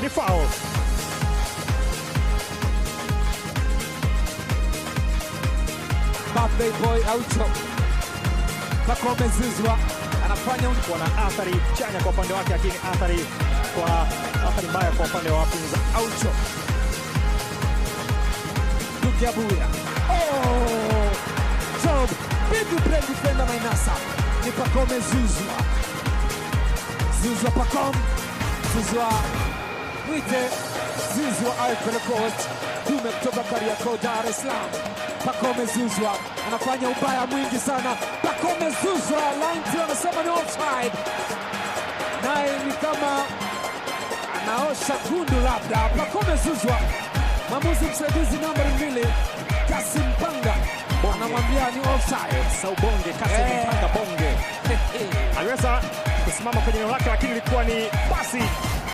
ni foul. Birthday boy Aucho. Pacome Zouzoua anafanya Kuna athari chanya kwa upande wake, lakini athari mbaya kwa upande wa wapinzani. Aucho. Duke Abuya. Oh! Job, big play defender Mainasa. Ni Pacome Zouzoua. Zouzoua Pacome. Zouzoua. Mwite. Zouzoua Ivory Coast. Dume kutoka Kariakoo, Dar es Salaam. Pacome Zouzoua anafanya ubaya mwingi sana. Pacome Zouzoua, line anasema ni offside. Naye ni kama anaosha kundu labda. Pacome Zouzoua, mwamuzi msaidizi namba 2 Kasim Panga anamwambia ni offside. Saubonge Kasim Panga bonge. Aliweza kusimama kwenye eneo lake, lakini ilikuwa ni pasi